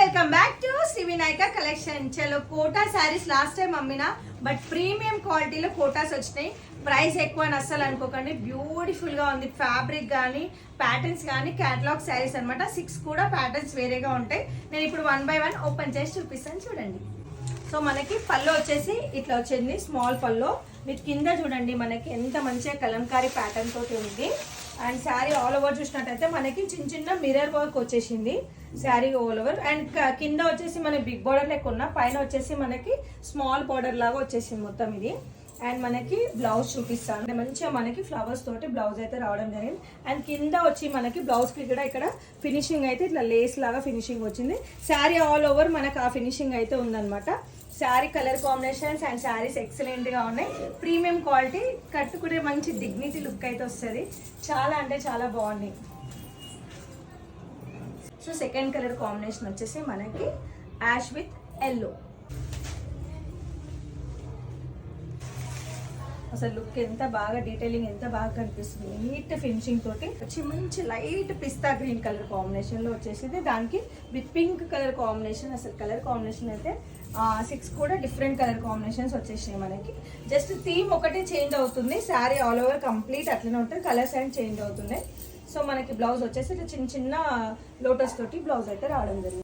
Welcome back to Shri Vinayaka collection. చలో Kota saris last time అమ్మినా, but premium క్వాలిటీలో కోటాస్ వచ్చినాయి. ప్రైస్ ఎక్కువ అని అస్సలు అనుకోకండి, బ్యూటిఫుల్ గా ఉంది. ఫ్యాబ్రిక్ కానీ ప్యాటర్న్స్ కానీ క్యాటలాగ్ శారీస్ అనమాట. 6 కూడా ప్యాటర్న్స్ వేరేగా ఉంటాయి. నేను ఇప్పుడు 1 by 1 ఓపెన్ చేసి చూపిస్తాను, చూడండి. సో మనకి పళ్ళు వచ్చేసి ఇట్లా వచ్చింది, స్మాల్ పళ్ళు. మీరు కింద చూడండి, మనకి ఎంత మంచిగా కలంకారీ ప్యాటర్న్ తోటి ఉంది. అండ్ శారీ ఆల్ ఓవర్ చూసినట్టయితే మనకి చిన్న చిన్న మిర్రర్ వర్క్ వచ్చేసింది శారీ ఆల్ ఓవర్. అండ్ కింద వచ్చేసి మన బిగ్ బార్డర్ లెక్క ఉన్న, పైన వచ్చేసి మనకి స్మాల్ బార్డర్ లాగా వచ్చేసింది మొత్తం ఇది. అండ్ మనకి బ్లౌజ్ చూపిస్తాను, మంచిగా మనకి ఫ్లవర్స్ తోటి బ్లౌజ్ అయితే రావడం జరిగింది. అండ్ కింద వచ్చి మనకి బ్లౌజ్ కి కూడా ఇక్కడ ఫినిషింగ్ అయితే ఇట్లా లేస్ లాగా ఫినిషింగ్ వచ్చింది. శారీ ఆల్ ఓవర్ మనకు ఆ ఫినిషింగ్ అయితే ఉందన్నమాట. Sari colour combinations and saris excellent గా ఉన్నాయి. ప్రీమియం క్వాలిటీ, కట్టుకునే మంచి డిగ్నిటీ లుక్ అయితే వస్తుంది. చాలా అంటే చాలా బాగుంది. సో సెకండ్ కలర్ కాంబినేషన్ వచ్చేసి మనకి యాష్ విత్ ఎల్లో. అసలు లుక్ ఎంత బాగా, డీటెయిలింగ్ ఎంత బాగా కనిపిస్తుంది. నీట్ ఫినిషింగ్ తోటి వచ్చి మంచి లైట్ పిస్తా గ్రీన్ కలర్ కాంబినేషన్ లో వచ్చేసింది. దానికి విత్ పింక్ కలర్ కాంబినేషన్. అసలు కలర్ కాంబినేషన్ అయితే 6 కూడా డిఫరెంట్ కలర్ కాంబినేషన్స్ వచ్చేసినాయి మనకి. జస్ట్ థీమ్ ఒకటే చేంజ్ అవుతుంది, శారీ ఆల్ ఓవర్ కంప్లీట్ అట్లనే ఉంటుంది, కలర్స్ అండ్ చేంజ్ అవుతున్నాయి. సో మనకి బ్లౌజ్ వచ్చేసి చిన్న చిన్న లోటస్ తోటి బ్లౌజ్ అయితే రావడం జరిగింది.